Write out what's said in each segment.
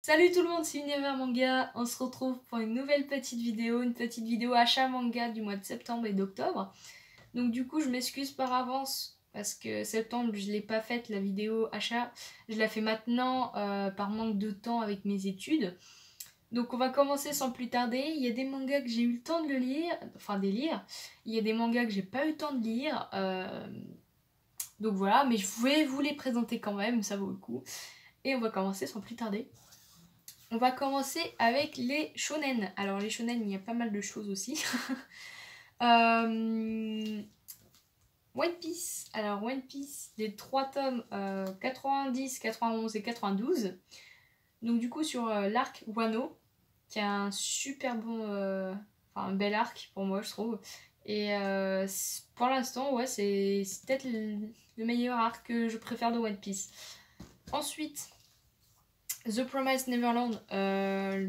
Salut tout le monde, c'est Univers Manga. On se retrouve pour une nouvelle petite vidéo achat manga du mois de septembre et d'octobre. Donc du coup, je m'excuse par avance parce que septembre, je l'ai pas faite la vidéo achat. Je la fais maintenant par manque de temps avec mes études. Donc on va commencer sans plus tarder. Il y a des mangas que j'ai eu le temps de le lire, enfin des lire. Il y a des mangas que j'ai pas eu le temps de lire. Donc voilà, mais je voulais vous les présenter quand même, ça vaut le coup. Et on va commencer sans plus tarder. On va commencer avec les shonen. Alors les shonen, il y a pas mal de choses aussi. euh, One Piece. Alors One Piece, les trois tomes 90, 91 et 92. Donc du coup sur l'arc Wano, qui a un super bon, enfin un bel arc pour moi je trouve. Et pour l'instant, ouais, c'est peut-être le meilleur arc que je préfère de One Piece. Ensuite, The Promised Neverland,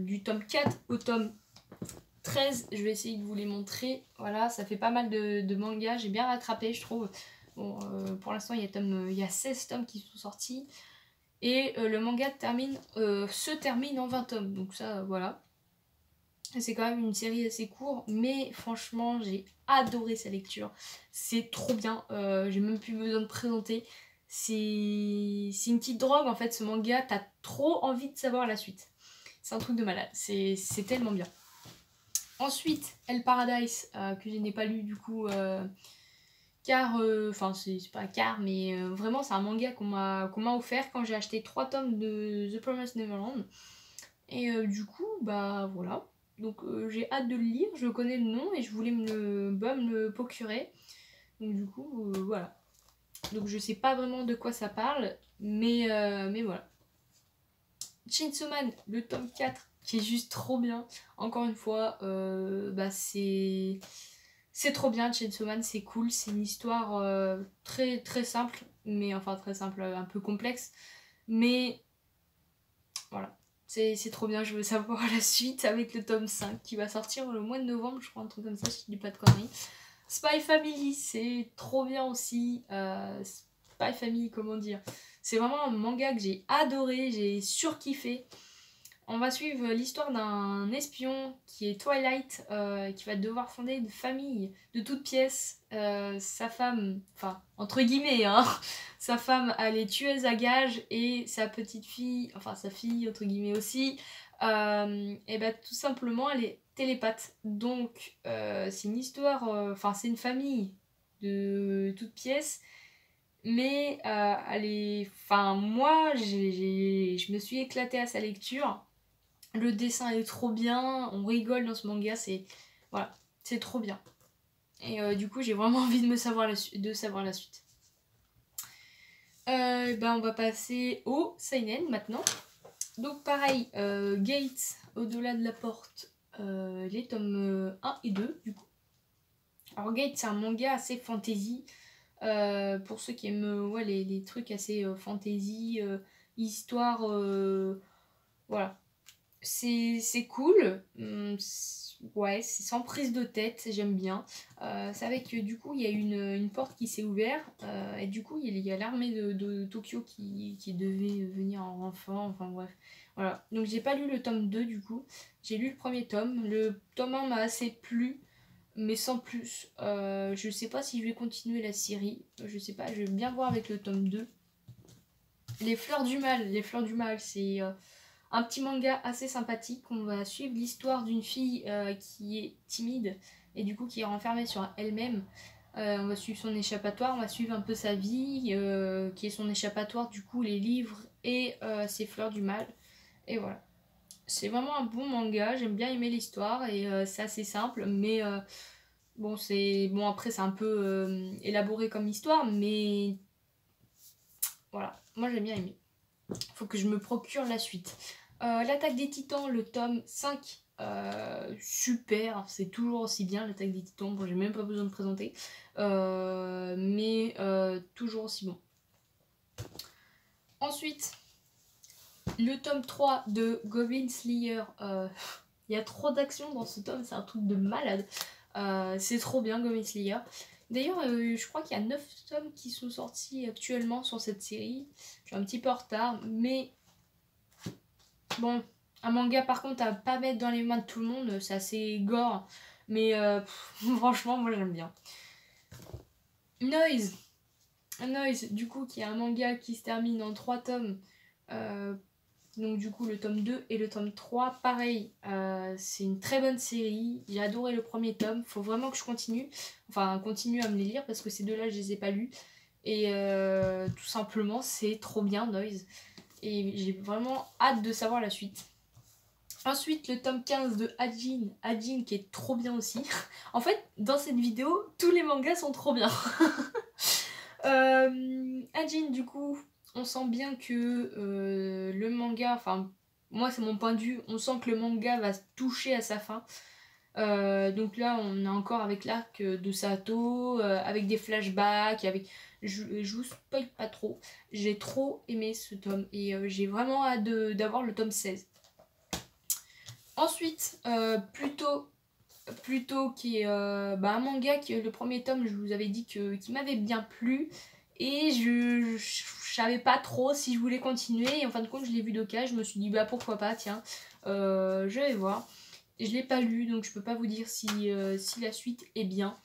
du tome 4 au tome 13, je vais essayer de vous les montrer. Voilà, ça fait pas mal de mangas, j'ai bien rattrapé, je trouve. Bon, pour l'instant, il y a 16 tomes qui sont sortis. Et le manga se termine en 20 tomes, donc ça, voilà. C'est quand même une série assez courte, mais franchement, j'ai adoré sa lecture. C'est trop bien, j'ai même plus besoin de présenter. C'est une petite drogue en fait, ce manga, t'as trop envie de savoir la suite. C'est un truc de malade, c'est tellement bien. Ensuite, El Paradise, que je n'ai pas lu du coup, car, enfin c'est pas car, mais vraiment c'est un manga qu'on m'a offert quand j'ai acheté 3 tomes de The Promised Neverland. Et du coup, bah voilà. Donc j'ai hâte de le lire, je connais le nom et je voulais me le procurer. Donc du coup, voilà. Donc je sais pas vraiment de quoi ça parle, mais voilà. Chainsaw Man, le tome 4, qui est juste trop bien. Encore une fois, bah c'est trop bien, Chainsaw Man, c'est cool. C'est une histoire très très simple, mais enfin très simple, un peu complexe. Mais voilà, c'est trop bien, je veux savoir la suite avec le tome 5 qui va sortir le mois de novembre, je crois, un truc comme ça, si je dis pas de conneries. Spy Family, c'est trop bien aussi. Spy Family, comment dire, c'est vraiment un manga que j'ai adoré, j'ai surkiffé. On va suivre l'histoire d'un espion qui est Twilight, qui va devoir fonder une famille de toutes pièces. Sa femme, enfin, entre guillemets, hein, sa femme, elle est tueuse à gages et sa petite fille, enfin sa fille, entre guillemets aussi, et bah tout simplement, elle est télépathe. Donc, c'est une histoire, enfin, c'est une famille de toutes pièces. Mais elle est... Enfin, moi, je me suis éclatée à sa lecture. Le dessin est trop bien, on rigole dans ce manga, c'est voilà, c'est trop bien. Et du coup, j'ai vraiment envie de savoir la suite. Ben, on va passer au seinen maintenant. Donc pareil, Gates, au-delà de la porte, les tomes 1 et 2 du coup. Alors Gates, c'est un manga assez fantasy. Pour ceux qui aiment ouais, les trucs assez fantasy, histoire, voilà. C'est cool, ouais, c'est sans prise de tête, j'aime bien. C'est avec, du coup, il y a une porte qui s'est ouverte, et du coup, il y a l'armée de Tokyo qui devait venir en renfort, enfin bref. Voilà, donc j'ai pas lu le tome 2 du coup, j'ai lu le premier tome. Le tome 1 m'a assez plu, mais sans plus. Je sais pas si je vais continuer la série, je sais pas, je vais bien voir avec le tome 2. Les Fleurs du Mal, c'est un petit manga assez sympathique. On va suivre l'histoire d'une fille qui est timide et du coup qui est renfermée sur elle-même. On va suivre son échappatoire, on va suivre un peu sa vie, qui est son échappatoire, du coup les livres et ses fleurs du mal. Et voilà. C'est vraiment un bon manga, j'aime bien aimer l'histoire et c'est assez simple, mais bon, après c'est un peu élaboré comme histoire, mais voilà, moi j'aime bien aimer. Faut que je me procure la suite. L'attaque des titans, le tome 5, super, c'est toujours aussi bien l'attaque des titans, bon j'ai même pas besoin de présenter, mais toujours aussi bon. Ensuite, le tome 3 de Goblin Slayer, il y a trop d'action dans ce tome, c'est un truc de malade, c'est trop bien Goblin Slayer. D'ailleurs, je crois qu'il y a 9 tomes qui sont sortis actuellement sur cette série, je suis un petit peu en retard, mais Bon, un manga par contre à pas mettre dans les mains de tout le monde, c'est assez gore. Mais franchement, moi j'aime bien. Noise. Noise, du coup, qui est un manga qui se termine en 3 tomes. Donc du coup, le tome 2 et le tome 3, pareil, c'est une très bonne série. J'ai adoré le premier tome. Faut vraiment que je continue. Enfin, continue à me les lire parce que ces deux-là, je les ai pas lus. Et tout simplement, c'est trop bien, Noise. Et j'ai vraiment hâte de savoir la suite. Ensuite, le tome 15 de Hajin. Hajin qui est trop bien aussi. En fait, dans cette vidéo, tous les mangas sont trop bien. Hajin, du coup, on sent bien que le manga, enfin, moi c'est mon point de vue, on sent que le manga va se toucher à sa fin. Donc là, on est encore avec l'arc de Sato, avec des flashbacks, avec... Je vous spoil pas trop. J'ai trop aimé ce tome et j'ai vraiment hâte d'avoir le tome 16. Ensuite, Pluto qui est un manga qui le premier tome, je vous avais dit qui m'avait bien plu. Et je savais pas trop si je voulais continuer. Et en fin de compte, je l'ai vu d'occasion. Je me suis dit, bah pourquoi pas, tiens, je vais voir. Et je l'ai pas lu, donc je peux pas vous dire si la suite est bien.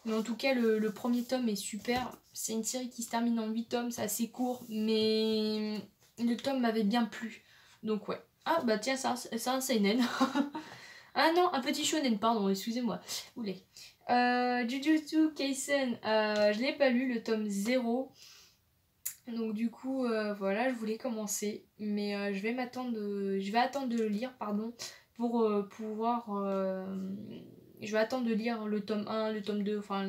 Mais en tout cas, le premier tome est super. C'est une série qui se termine en 8 tomes, c'est assez court, mais le tome m'avait bien plu. Donc ouais. Ah bah tiens, c'est un seinen. Ah non, un petit shonen, pardon, excusez-moi. Oulé. Jujutsu Kaisen, je l'ai pas lu, le tome 0. Donc du coup, voilà, je voulais commencer. Mais je vais attendre de le lire, pardon, pour pouvoir... je vais attendre de lire le tome 1, le tome 2, enfin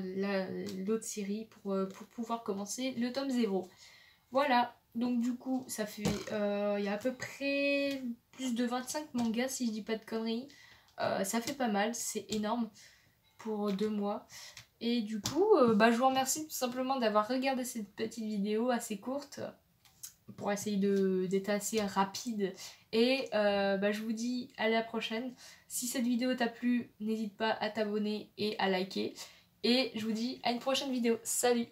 l'autre série pour pouvoir commencer le tome 0. Voilà, donc du coup, ça fait... Il y a à peu près plus de 25 mangas, si je dis pas de conneries. Ça fait pas mal, c'est énorme pour 2 mois. Et du coup, je vous remercie tout simplement d'avoir regardé cette petite vidéo assez courte pour essayer d'être assez rapide. Et je vous dis à la prochaine. Si cette vidéo t'a plu, n'hésite pas à t'abonner et à liker. Et je vous dis à une prochaine vidéo. Salut!